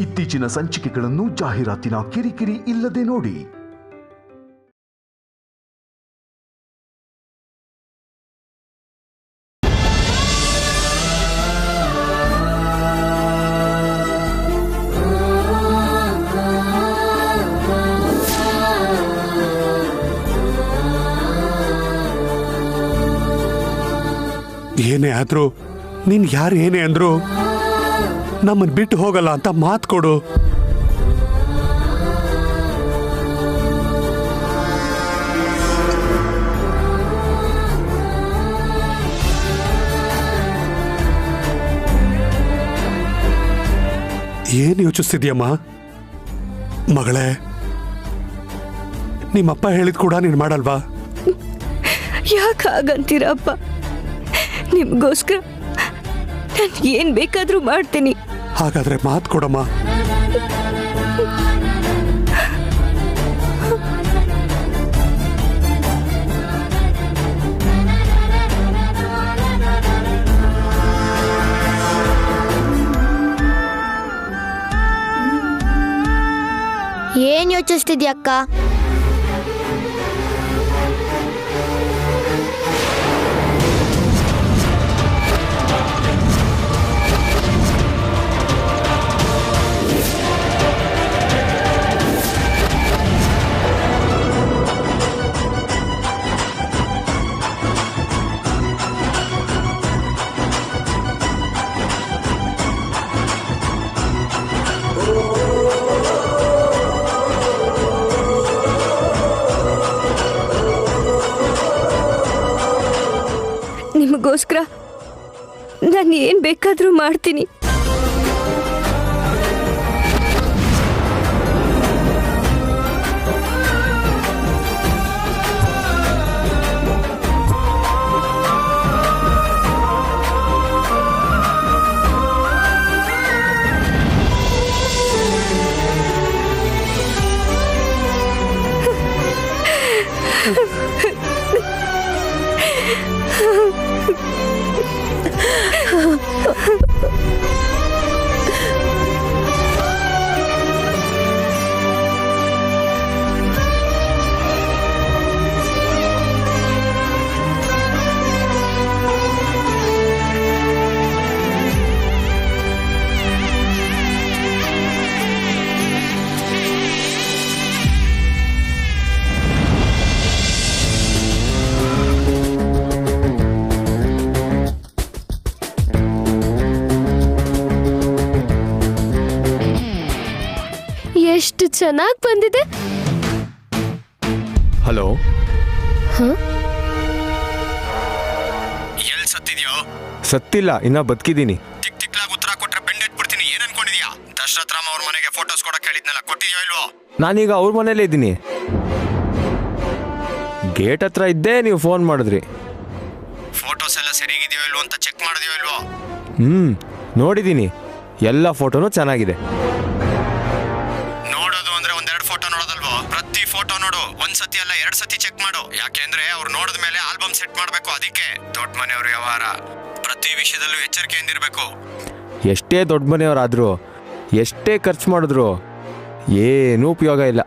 ಇತ್ತೀಚಿನ ಸಂಚಿಕೆಗಳನ್ನು ಜಾಹೀರಾತಿನ ಕಿರಿಕಿರಿ ಇಲ್ಲದೆ ನೋಡಿ. ಏನೇ ಆದ್ರೂ ನೀನ್ ಯಾರು ಏನೇ ಅಂದ್ರು ನಮ್ಮನ್ ಬಿಟ್ಟು ಹೋಗಲ್ಲ ಅಂತ ಮಾತು ಕೊಡು. ಏನ್ ಯೋಚಿಸ್ತಿದ್ಯಮ್ಮ ಮಗಳೇ? ನಿಮ್ಮಪ್ಪ ಹೇಳಿದ್ ಕೂಡ ನೀನ್ ಮಾಡಲ್ವಾ? ಯಾಕೆ ಹಾಗಂತೀರಪ್ಪ? ನಿಮ್ಗೋಸ್ಕರ ನಾನು ಏನ್ ಬೇಕಾದ್ರೂ ಮಾಡ್ತೀನಿ. ಹಾಗಾದ್ರೆ ಮಾತು ಕೊಡಮ್ಮ. ಏನ್ ಯೋಚಿಸ್ತಿದ್ಯಕ್ಕ? ನಿಮಗೋಸ್ಕರ ನಾನು ಏನ್ ಬೇಕಾದ್ರೂ ಮಾಡ್ತೀನಿ. ಎಷ್ಟು ಚೆನ್ನಾಗಿ ಬಂದಿದೆ. Hello, L ಸತ್ತಿದ್ಯೋ? ಸತ್ತಿಲ್ಲ, ಇನ್ನ ಬದುಕಿದ್ದೀನಿ. ತಿಕ್ಲಾಗಿ ಉತ್ತರ ಕೊಟ್ರೆ ಬೆಂಡೆಟ್ಬಿಡ್ತೀನಿ. ಏನ್ ಅನ್ಕೊಂಡಿದ್ಯಾ? ದಶರಥ್ ರಾಮ್ ಅವ್ರ ಮನೆಗೆ ಫೋಟೋಸ್ ಕೊಡಕ್ ಹೇಳಿದ್ನಲ್ಲ, ಕೊಟ್ಟಿದ್ಯೋ ಇಲ್ವೋ? ನಾನೀಗ ಅವ್ರ ಮನೇಲೇ ಇದ್ದೀನಿ. ಗೇಟ್ ಹತ್ರ ಇದ್ದೇ ನೀವು ಫೋನ್ ಮಾಡಿದ್ರಿ. ಫೋಟೋಸ್ ಎಲ್ಲ ಸರಿಗಿದೆಯೋ ಇಲ್ವೋ ಅಂತ ಚೆಕ್ ಮಾಡಿದ್ಯೋ ಇಲ್ವೋ? ನೋಡಿದ್ದೀನಿ, ಎಲ್ಲ ಫೋಟೋನು ಚೆನ್ನಾಗಿದೆ. ನೋಡೋದು ಅಂದ್ರೆ ಒಂದೆರಡು ಫೋಟೋ ನೋಡೋದಲ್ವೋ? ಪ್ರತಿ ಫೋಟೋ ನೋಡು, ಒಂದ್ಸತಿ ಅಲ್ಲ 2 ಸತಿ ಚೆಕ್ ಮಾಡು. ಯಾಕೆಂದ್ರೆ ಅವ್ರು ನೋಡಿದ ಮೇಲೆ ಆಲ್ಬಮ್ ಸೆಟ್ ಮಾಡ್ಬೇಕು. ಅದಕ್ಕೆ ದೊಡ್ಡ ಮನೆಯವ್ರ ವ್ಯವಹಾರ, ಪ್ರತಿ ವಿಷಯದಲ್ಲೂ ಎಚ್ಚರಿಕೆಯಿಂದಿರ್ಬೇಕು. ಎಷ್ಟೇ ದೊಡ್ಡ ಮನೆಯವರಾದ್ರು, ಎಷ್ಟೇ ಖರ್ಚು ಮಾಡಿದ್ರು ಏನೂ ಉಪಯೋಗ ಇಲ್ಲ.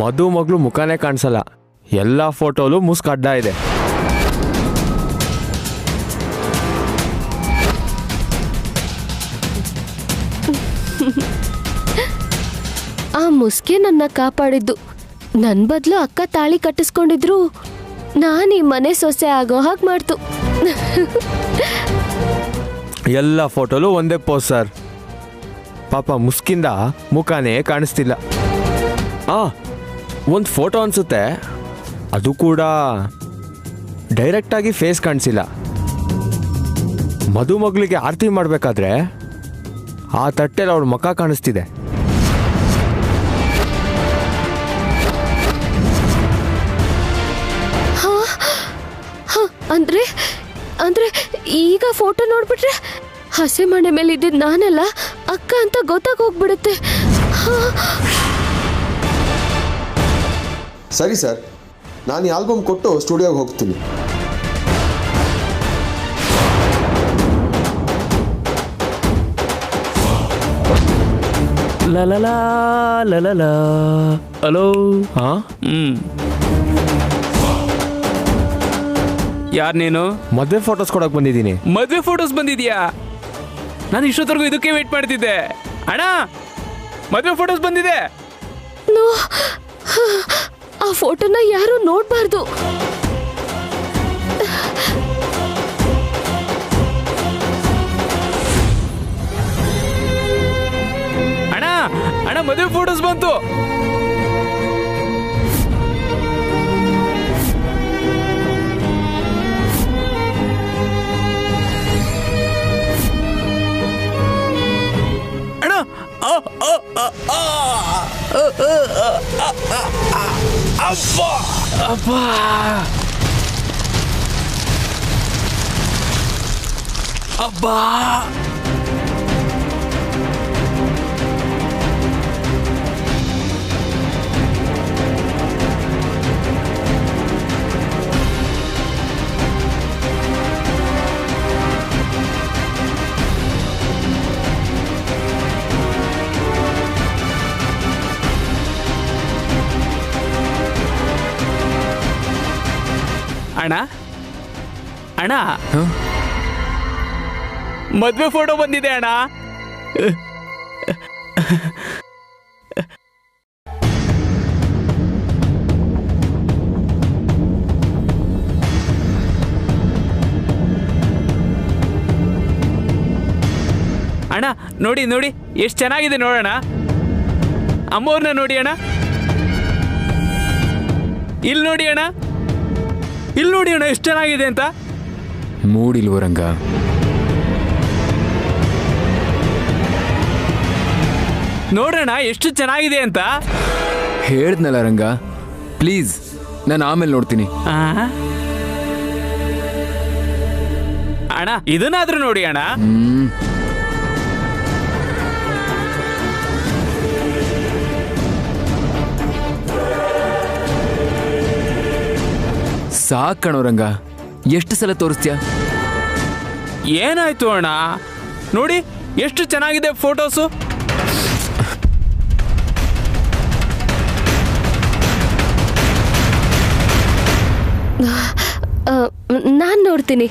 ಮಧು ಮಗಳು ಮುಖಾನೇ ಕಾಣಿಸಲ್ಲ, ಎಲ್ಲ ಫೋಟೋಲು ಮುಸ್ಕ್ ಅಡ್ಡ ಇದೆ. ಆ ಮುಸ್ಕೆ ನನ್ನ ಕಾಪಾಡಿದ್ದು. ನನ್ ಬದಲು ಅಕ್ಕ ತಾಳಿ ಕಟ್ಟಿಸ್ಕೊಂಡಿದ್ರು ನಾನು ಈ ಮನೆ ಸೊಸೆ ಆಗೋ ಹಾಗೆ ಮಾಡ್ತು. ಎಲ್ಲ ಫೋಟೋಲು ಒಂದೇ ಪೋಸ್ ಸರ್. ಪಾಪ ಮುಸ್ಕಿಂದ ಮುಖಾನೇ ಕಾಣಿಸ್ತಿಲ್ಲ. ಒಂದು ಫೋಟೋ ಅನಿಸುತ್ತೆ, ಅದು ಕೂಡ ಡೈರೆಕ್ಟಾಗಿ ಫೇಸ್ ಕಾಣಿಸಿಲ್ಲ. ಮದುಮಗಳಿಗೆ ಆರತಿ ಮಾಡಬೇಕಾದ್ರೆ ಆ ತಟ್ಟೆಲಿ ಅವ್ರ ಮುಖ ಕಾಣಿಸ್ತಿದೆ. ಅಂದ್ರೆ ಅಂದ್ರೆ ಈಗ ಫೋಟೋ ನೋಡ್ಬಿಟ್ರೆ ಹಸೆ ಮನೆ ಮೇಲೆ ಇದ್ದಿದ್ದು ನಾನಲ್ಲ ಅಕ್ಕ ಅಂತ ಗೊತ್ತಾಗೋಗ್ಬಿಡುತ್ತೆ. ಸರಿ ಸರ್, ನಾನು ಈ ಆಲ್ಬಮ್ ಕೊಟ್ಟು ಸ್ಟುಡಿಯೋಗೆ ಹೋಗ್ತೀನಿ. ಲಲಲಾ ಲಲಲಾ. ಹಲೋ. ಹಾ ಯಾರು ನೀನು? ಮದುವೆ ಫೋಟೋಸ್ ಕೊಡಕ್ ಬಂದಿದ್ದೀನಿ. ಮದುವೆ ಫೋಟೋಸ್ ಬಂದಿದ್ಯಾ? ನಾನು ಇಷ್ಟೊತ್ತರೆಗೂ ಇದಕ್ಕೆ ವೇಟ್ ಮಾಡ್ತಿದ್ದೆ. ಅಣ್ಣ, ಮದುವೆ ಫೋಟೋಸ್ ಬಂದಿದೆ. ನೋ, ಆ ಫೋಟೋನ ಯಾರು ನೋಡ್ಬಾರ್ದು. ಅಣ್ಣ ಅಣ್ಣ, ಮದುವೆ ಫೋಟೋಸ್ ಬಂತು. ಅಬ್ಬಾ, ಅಬ್ಬಾ, ಅಣ್ಣ ಅಣ್ಣ, ಮದ್ವೆ ಫೋಟೋ ಬಂದಿದೆ ಅಣ್ಣ. ಅಣ್ಣ ನೋಡಿ ನೋಡಿ, ಎಷ್ಟು ಚೆನ್ನಾಗಿದೆ ನೋಡೋಣ. ಅಮ್ಮವ್ರನ್ನ ನೋಡಿ ಅಣ್ಣ, ಇಲ್ಲಿ ನೋಡಿ ಅಣ್ಣ, ಇಲ್ಲಿ ನೋಡಿ ಅಣ್ಣ, ಎಷ್ಟು ಚೆನ್ನಾಗಿದೆ ಅಂತ. ಮೂಡಿಲ್ವ ರಂಗ? ನೋಡೋಣ ಎಷ್ಟು ಚೆನ್ನಾಗಿದೆ ಅಂತ. ಹೇಳ್ದ್ನಲ್ಲ ರಂಗ, ಪ್ಲೀಸ್ ನಾನು ಆಮೇಲೆ ನೋಡ್ತೀನಿ. ಅಣ್ಣ ಇದನ್ನಾದ್ರೂ ನೋಡಿ ಅಣ್ಣ. ಸಾಕಣೋ ರಂಗ, ಎಷ್ಟು ಸಲ ತೋರಿಸ್ತೀಯ? ಏನಾಯ್ತು ಅಣ್ಣ? ನೋಡಿ ಎಷ್ಟು ಚೆನ್ನಾಗಿದೆ ಫೋಟೋಸು. ನಾನ್ ನೋಡ್ತೀನಿ.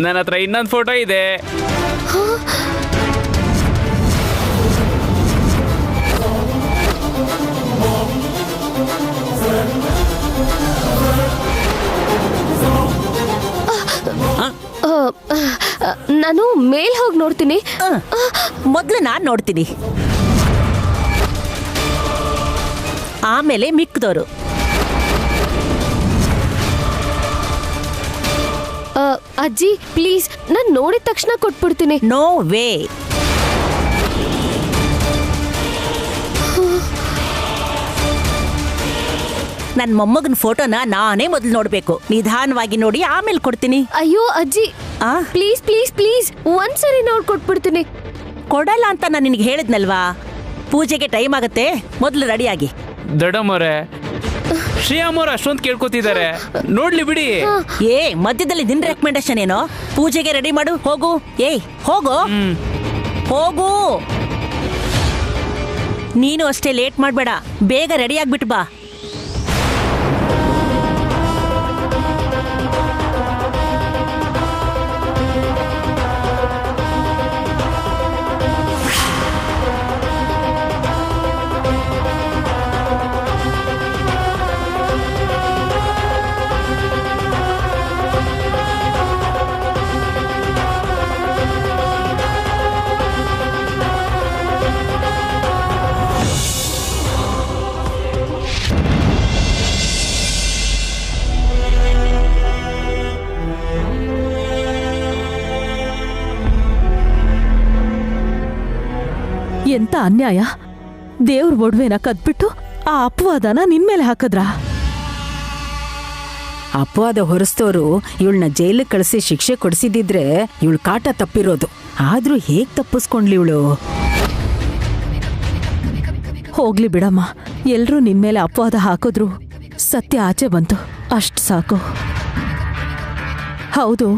ನನ್ನ ಹತ್ರ ಇನ್ನೊಂದು ಫೋಟೋ ಇದೆ. ನಾನು ಮೇಲ್ ಹೋಗಿ ನೋಡ್ತೀನಿ. ಮೊದಲು ನಾನು ನೋಡ್ತೀನಿ, ಆಮೇಲೆ ಮಿಕ್ಕಿದವರು. ಅಜ್ಜಿ ಪ್ಲೀಸ್, ನಾನು ನೋಡಿದ ತಕ್ಷಣ ಕೊಟ್ಬಿಡ್ತೀನಿ. No way. ನನ್ನ ಮೊಮ್ಮಗನ ಫೋಟೋನ ನಾನೇ ಮೊದಲು ನೋಡ್ಬೇಕು. ನಿಧಾನವಾಗಿ ನೋಡಿ ಆಮೇಲೆ ಕೊಡ್ತೀನಿ. ಅಯ್ಯೋ ಅಜ್ಜಿ, ಪ್ಲೀಸ್ ಪ್ಲೀಸ್ ಪ್ಲೀಸ್, ಒಂದ್ಸರಿ ನೋಡ್ಕೊಟ್ಬಿಡ್ತೀನಿ. ಕೊಡಲ್ಲ ಅಂತ ನಾನು ನಿನಗೆ ಹೇಳಿದ್ನಲ್ವಾ. ಪೂಜೆಗೆ ಟೈಮ್ ಆಗುತ್ತೆ, ಮೊದಲು ರೆಡಿಯಾಗಿ. ದೊಡ್ಡಮ್ಮವ್ರೆ, ಶ್ರೀಯಮ್ಮವ್ರು ಅಷ್ಟೊಂದು ಕೇಳ್ಕೊತಿದ್ದಾರೆ, ನೋಡ್ಲಿ ಬಿಡಿ. ಏ, ಮಧ್ಯದಲ್ಲಿ ನಿನ್ ರೆಕಮೆಂಡೇಶನ್ ಏನೋ? ಪೂಜೆಗೆ ರೆಡಿ ಮಾಡು, ಹೋಗು. ಏಯ್ ಹೋಗು, ಹೋಗು. ನೀನು ಅಷ್ಟೇ ಲೇಟ್ ಮಾಡಬೇಡ, ಬೇಗ ರೆಡಿ ಆಗ್ಬಿಟ್ಟು ಬಾ. ಎಂತ ಅನ್ಯಾಯ! ದೇವ್ರ ಒಡವೆನ ಕದ್ಬಿಟ್ಟು ಆ ಅಪವಾದನ ನಿನ್ಮೇಲೆ ಹಾಕದ್ರ? ಅಪವಾದ ಹೊರಸ್ತೋರು ಇವಳನ್ನ ಜೈಲಿಗೆ ಕಳಿಸಿ ಶಿಕ್ಷೆ ಕೊಡಿಸಿದಿದ್ರೆ ಇವಳು ಕಾಟ ತಪ್ಪಿರೋದು. ಆದ್ರೂ ಹೇಗ್ ತಪ್ಪಿಸ್ಕೊಂಡ್ಲಿ ಇವಳು? ಹೋಗ್ಲಿ ಬಿಡಮ್ಮ, ಎಲ್ರೂ ನಿನ್ಮೇಲೆ ಅಪವಾದ ಹಾಕಿದ್ರು ಸತ್ಯ ಆಚೆ ಬಂತು, ಅಷ್ಟ್ ಸಾಕು. ಹೌದು,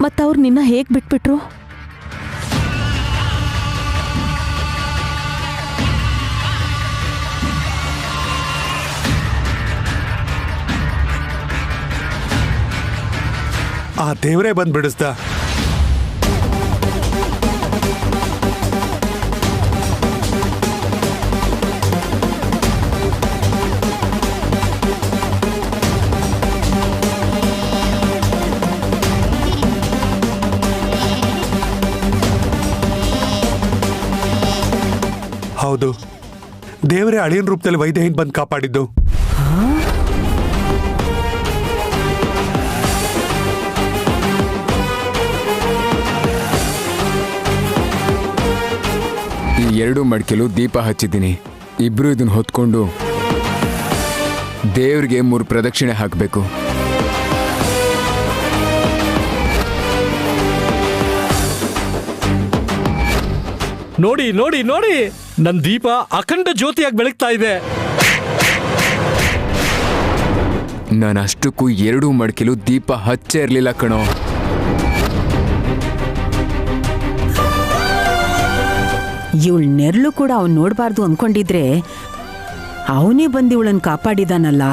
ಮತ್ತವ್ರು ನಿನ್ನ ಹೇಗ್ ಬಿಟ್ಬಿಟ್ರು? ಆ ದೇವರೇ ಬಂದು ಬಿಡಿಸ್ದ. ಹೌದು, ದೇವರೇ ಅಳಿಯನ್ ರೂಪದಲ್ಲಿ ವೈದೇಹಿನ್ ಬಂದು ಕಾಪಾಡಿದ್ದು. ಈ 2 ಮಡಿಕೆಲು ದೀಪ ಹಚ್ಚಿದ್ದೀನಿ. ಇಬ್ರು ಇದನ್ನ ಹೊತ್ಕೊಂಡು ದೇವ್ರಿಗೆ 3 ಪ್ರದಕ್ಷಿಣೆ ಹಾಕಬೇಕು. ನೋಡಿ ನೋಡಿ ನೋಡಿ, ನನ್ನ ದೀಪ ಅಖಂಡ ಜ್ಯೋತಿಯಾಗಿ ಬೆಳಗ್ತಾ ಇದೆ. ನಾನು ಅಷ್ಟಕ್ಕೂ 2 ಮಡಿಕೆಲು ದೀಪ ಹಚ್ಚೇ ಇರ್ಲಿಲ್ಲ ಕಣೋ. ಇವಳ ನೆರಳು ಕೂಡ ಅವ್ನು ನೋಡ್ಬಾರ್ದು ಅನ್ಕೊಂಡಿದ್ರೆ ಅವನೇ ಬಂದು ಇವಳನ್ನ ಕಾಪಾಡಿದಾನಲ್ಲ.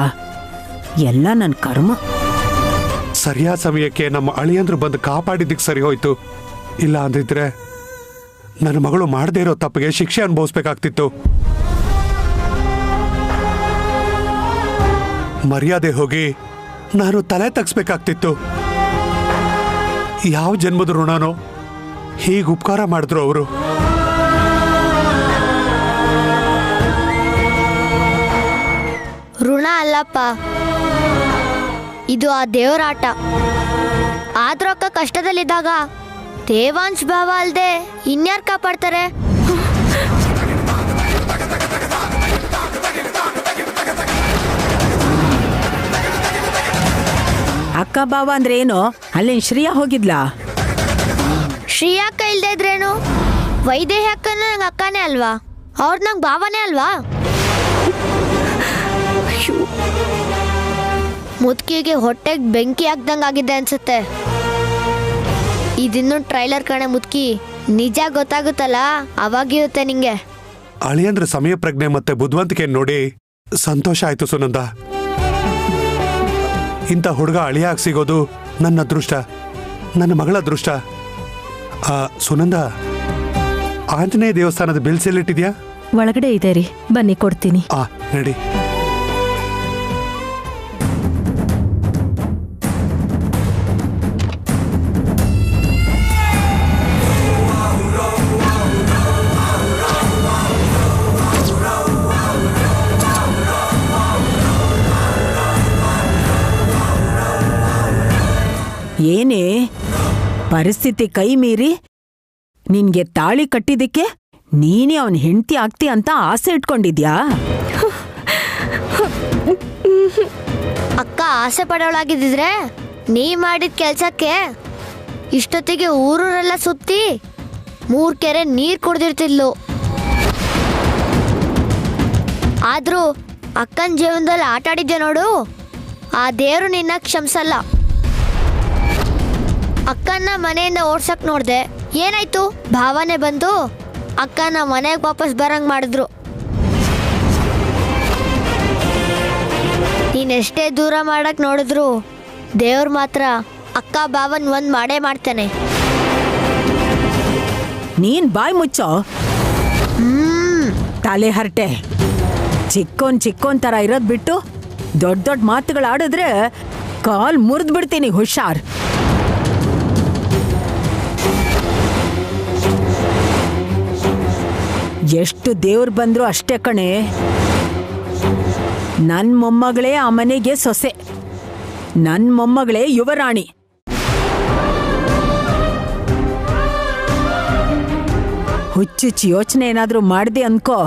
ಎಲ್ಲ ನನ್ನ ಕರ್ಮ. ಸರಿಯಾದ ಸಮಯಕ್ಕೆ ನಮ್ಮ ಅಳಿಯಂದ್ರು ಬಂದು ಕಾಪಾಡಿದ್ದಕ್ಕೆ ಸರಿ ಹೋಯ್ತು. ಇಲ್ಲ ಅಂದಿದ್ರೆ ನನ್ನ ಮಗಳು ಮಾಡದೇ ಇರೋ ತಪ್ಪಿಗೆ ಶಿಕ್ಷೆ ಅನುಭವಿಸ್ಬೇಕಾಗ್ತಿತ್ತು. ಮರ್ಯಾದೆ ಹೋಗಿ ನಾನು ತಲೆ ತಗ್ಸ್ಬೇಕಾಗ್ತಿತ್ತು. ಯಾವ ಜನ್ಮದ ಋಣನೋ ಹೀಗೆ ಉಪಕಾರ ಮಾಡಿದ್ರು ಅವರು. ಋಣ ಅಲ್ಲಪ್ಪ, ಇದು ಆ ದೇವರ ಆಟ. ಆದ್ರೂ ಅಕ್ಕ ಕಷ್ಟದಲ್ಲಿದ್ದಾಗ ದೇವಾಂಶ್ ಭಾವ ಅಲ್ದೆ ಇನ್ಯಾರು ಕಾಪಾಡ್ತಾರೆ? ಅಕ್ಕ ಬಾವ ಅಂದ್ರೆ ಏನು? ಅಲ್ಲೇನ್ ಶ್ರೀಯಾ ಹೋಗಿದ್ಲಾ? ಶ್ರೀಯಾ ಅಕ್ಕ ಇಲ್ದೇ ಇದ್ರೇನು? ವೈದೇಹಿ ಅಕ್ಕನ ನಂಗೆ ಅಕ್ಕನೇ ಅಲ್ವಾ? ಅವ್ರು ನಂಗೆ ಭಾವನೇ ಅಲ್ವಾ? ಮುದ್ಕಿಗೆ ಹೊಟ್ಟೆಗೆ ಬೆಂಕಿ ಹಾಕ್ದಂಗೆ ಆಗಿದೆ ಅನ್ಸುತ್ತೆ. ಇದಿನ್ನು ಟ್ರೈಲರ್ ಕಣೆ ಮುದ್ಕಿ, ನಿಜ ಗೊತ್ತಾಗುತ್ತಲ್ಲ ಅವಾಗಿರುತ್ತೆ ನಿಂಗೆ. ಅಳಿಯಂದ್ರ ಸಮಯ ಪ್ರಜ್ಞೆ ಮತ್ತೆ ಬುದ್ಧಿವಂತಿಕೆ ನೋಡಿ ಸಂತೋಷ ಆಯ್ತು ಸುನಂದ. ಇಂಥ ಹುಡುಗ ಅಳಿಯಾಗಿ ಸಿಗೋದು ನನ್ನ ಅದೃಷ್ಟ, ನನ್ನ ಮಗಳ ಅದೃಷ್ಟ. ಸುನಂದ, ಆಂಜನೇಯ ದೇವಸ್ಥಾನದ ಬಿಲ್ ಸೆಲ್ಲಿಟ್ಟಿದ್ಯಾ? ಒಳಗಡೆ ಇದೆ ರೀ, ಬನ್ನಿ ಕೊಡ್ತೀನಿ. ನಡಿ. ಏನೇ ಪರಿಸ್ಥಿತಿ ಕೈ ಮೀರಿ ನಿನ್ಗೆ ತಾಳಿ ಕಟ್ಟಿದ್ದಕ್ಕೆ ನೀನೇ ಅವನ್ ಹೆಂಡತಿ ಆಗ್ತಿ ಅಂತ ಆಸೆ ಇಟ್ಕೊಂಡಿದ್ಯಾ? ಅಕ್ಕ ಆಸೆ ಪಡೋಳಾಗಿದ್ದಿದ್ರೆ ನೀ ಮಾಡಿದ ಕೆಲ್ಸಕ್ಕೆ ಇಷ್ಟೊತ್ತಿಗೆ ಊರೂರೆಲ್ಲ ಸುತ್ತಿ 3 ಕೆರೆ ನೀರ್ ಕುಡ್ದಿರ್ತಿದ್ಲು. ಆದ್ರೂ ಅಕ್ಕನ ಜೀವನದಲ್ಲಿ ಆಟ ಆಡಿದ್ದೆ ನೋಡು, ಆ ದೇವ್ರು ನಿನ್ನ ಕ್ಷಮಿಸಲ್ಲ. ಅಕ್ಕನ ಮನೆಯಿಂದ ಓಡ್ಸಕ್ ನೋಡ್ದೆ, ಏನಾಯ್ತು? ಭಾವನೆ ಬಂದು ಅಕ್ಕನ ಮನೆಗೆ ವಾಪಸ್ ಬರಂಗ್ ಮಾಡಿದ್ರು. ನೀನೆಷ್ಟೇ ದೂರ ಮಾಡಕ್ ನೋಡಿದ್ರು ದೇವ್ರು ಮಾತ್ರ ಅಕ್ಕ ಭಾವನ್ ಒಂದ್ ಮಾಡೇ ಮಾಡ್ತಾನೆ. ನೀನ್ ಬಾಯ್ ಮುಚ್ಚೋ. ತಲೆ ಹರಟೆ. ಚಿಕ್ಕೋನ್ ತರ ಇರೋದ್ ಬಿಟ್ಟು ದೊಡ್ಡ ದೊಡ್ಡ ಮಾತುಗಳಾಡಿದ್ರೆ ಕಾಲ್ ಮುರಿದ್ ಬಿಡ್ತೀನಿ, ಹುಷಾರ್. ಎಷ್ಟು ದೇವ್ರು ಬಂದ್ರು ಅಷ್ಟೇ ಕಣೆ. ನನ್ ಮೊಮ್ಮಗಳೇ ಆ ಮನೆಗೆ ಸೊಸೆ, ನನ್ ಮೊಮ್ಮಗಳೇ ಯುವರಾಣಿ. ಹುಚ್ಚುಚ್ಚು ಯೋಚನೆ ಏನಾದ್ರೂ ಮಾಡ್ದೆ ಅನ್ಕೋ,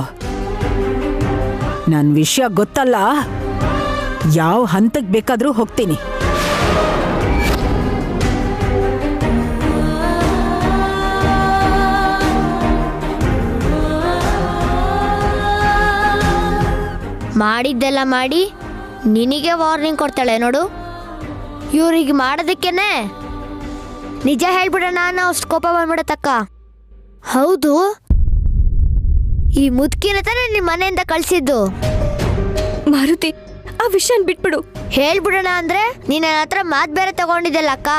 ನನ್ ವಿಷಯ ಗೊತ್ತಲ್ಲ, ಯಾವ ಹಂತಕ್ಕೆ ಬೇಕಾದ್ರೂ ಹೋಗ್ತೀನಿ. ಮಾಡಿದ್ದೆಲ್ಲ ಮಾಡಿ ನಿನಗೆ ವಾರ್ನಿಂಗ್ ಕೊಡ್ತಾಳೆ ನೋಡು. ಇವ್ರಿಗೆ ಮಾಡೋದಕ್ಕೇನೆ ನಿಜ ಹೇಳ್ಬಿಡೋಣ ಅನ್ನೋ ಅಷ್ಟು ಕೋಪ ಬಂದ್ಬಿಡತ್ತಕ್ಕ. ಹೌದು, ಈ ಮುದ್ಕಿನ ತಾನೇ ನಿಮ್ಮ ಮನೆಯಿಂದ ಕಳ್ಸಿದ್ದು. ಮಾರುತಿ, ಆ ವಿಷಯನ್ ಬಿಟ್ಬಿಡು. ಹೇಳ್ಬಿಡೋಣ ಅಂದ್ರೆ ನೀನ್ ನನ್ನ ಹತ್ರ ಮಾತು ಬೇರೆ ತಗೊಂಡಿದ್ದಲ್ಲ ಅಕ್ಕ.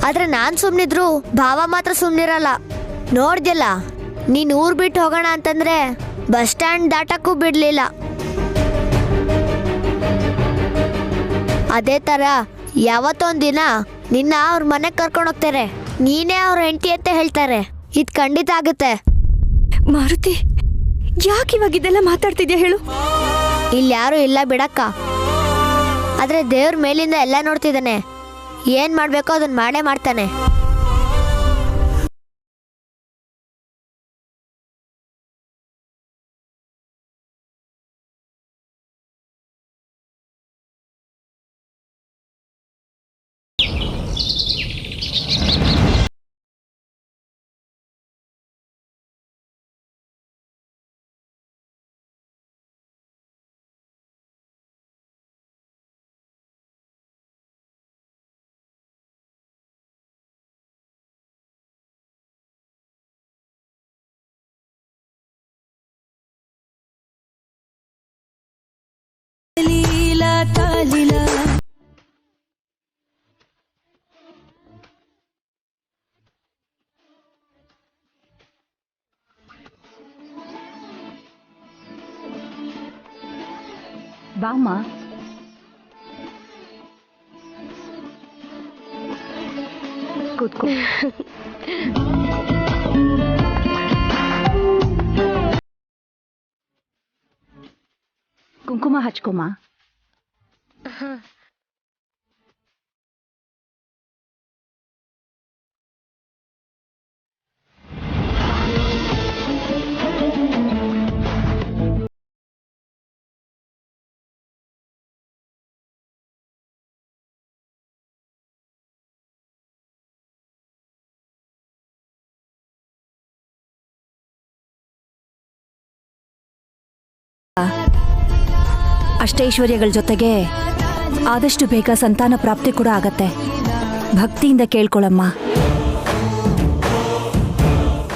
ಆದ್ರೆ ನಾನ್ ಸುಮ್ನಿದ್ರು ಭಾವ ಮಾತ್ರ ಸುಮ್ನಿರಲ್ಲ. ನೋಡ್ದಿಲ್ಲ, ನೀನ್ ಊರ್ ಬಿಟ್ಟು ಹೋಗೋಣ ಅಂತಂದ್ರೆ ಬಸ್ ಸ್ಟ್ಯಾಂಡ್ ದಾಟಕ್ಕೂ ಬಿಡ್ಲಿಲ್ಲ. ಅದೇ ತರ ಯಾವತ್ತೊಂದಿನ ನಿನ್ನ ಅವ್ರ ಮನೆಗೆ ಕರ್ಕೊಂಡು ಹೋಗ್ತಾರೆ, ನೀನೇ ಅವ್ರ ಹೆಂಡತಿ ಅಂತ ಹೇಳ್ತಾರೆ. ಇದು ಖಂಡಿತ ಆಗುತ್ತೆ. ಮಾರುತಿ, ಯಾಕೆ ಇವಾಗ ಇದೆಲ್ಲ ಮಾತಾಡ್ತಿದ್ಯಾ ಹೇಳು? ಇಲ್ಲಿ ಯಾರು ಇಲ್ಲ ಬಿಡಕ್ಕ. ಆದ್ರೆ ದೇವ್ರ ಮೇಲಿಂದ ಎಲ್ಲ ನೋಡ್ತಿದ್ದಾನೆ. ಏನ್ ಮಾಡ್ಬೇಕೋ ಅದನ್ನ ಮಾಡೇ ಮಾಡ್ತಾನೆ. ಬಾಮ್ಮ, ಕೂತ್ಕೋ. ಕುಂಕುಮ ಹಚ್ಕೊಮ್ಮ. ಅಷ್ಟೈಶ್ವರ್ಯಗಳ ಜೊತೆಗೆ ಆದಷ್ಟು ಬೇಗ ಸಂತಾನ ಪ್ರಾಪ್ತಿ ಕೂಡ ಆಗತ್ತೆ. ಭಕ್ತಿಯಿಂದ ಕೇಳ್ಕೊಳಮ್ಮ.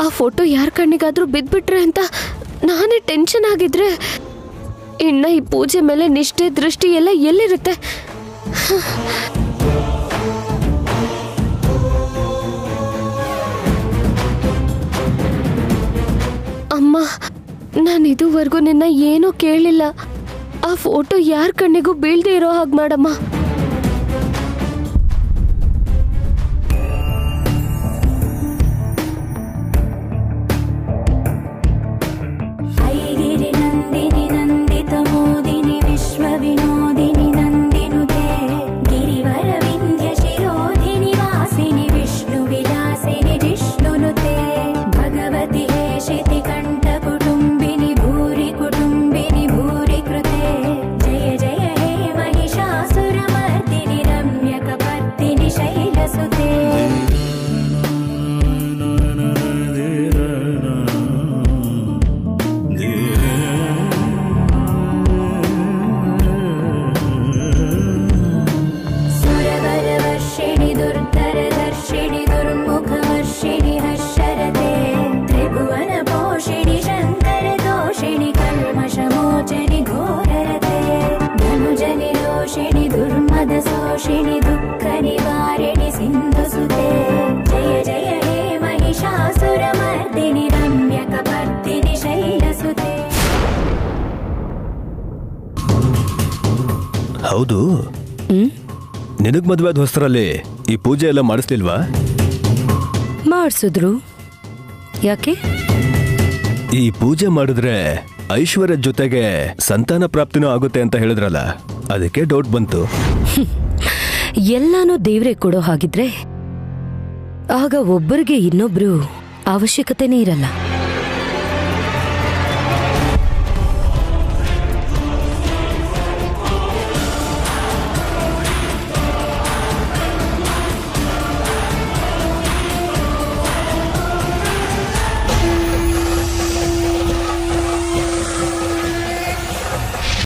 ಆ ಫೋಟೋ ಯಾರ ಕಣ್ಣಿಗಾದ್ರೂ ಬಿದ್ಬಿಟ್ರೆ ಅಂತ ನಾನೇ ಟೆನ್ಷನ್ ಆಗಿದ್ರೆ ಇನ್ನ ಈ ಪೂಜೆ ಮೇಲೆ ನಿಷ್ಠೆ ದೃಷ್ಟಿ ಎಲ್ಲ ಎಲ್ಲಿರುತ್ತೆ? ಅಮ್ಮ, ನಾನು ಇದುವರೆಗೂ ನಿನ್ನ ಏನೂ ಕೇಳಿಲ್ಲ. ಆ ಫೋಟೋ ಯಾರ ಕಣ್ಣಿಗೂ ಬೀಳ್ದೇ ಇರೋ ಹಾಗೆ ಮಾಡಮ್ಮ. ಹೌದು, ನಿನಗ್ ಮದುವೆ ಆದ ಹೊಸರಲ್ಲಿ ಈ ಪೂಜೆ ಎಲ್ಲ ಮಾಡಿಸ್ಲಿಲ್ವಾ? ಮಾಡಿಸಿದ್ರು. ಯಾಕೆ? ಈ ಪೂಜೆ ಮಾಡಿದ್ರೆ ಐಶ್ವರ್ಯದ ಜೊತೆಗೆ ಸಂತಾನ ಪ್ರಾಪ್ತಿನೂ ಆಗುತ್ತೆ ಅಂತ ಹೇಳಿದ್ರಲ್ಲ, ಅದಕ್ಕೆ ಡೌಟ್ ಬಂತು. ಎಲ್ಲಾನು ದೇವ್ರೆ ಕೊಡೋ ಹಾಗಿದ್ರೆ ಆಗ ಒಬ್ಬರಿಗೆ ಇನ್ನೊಬ್ರು ಅವಶ್ಯಕತೆನೇ ಇರಲ್ಲ.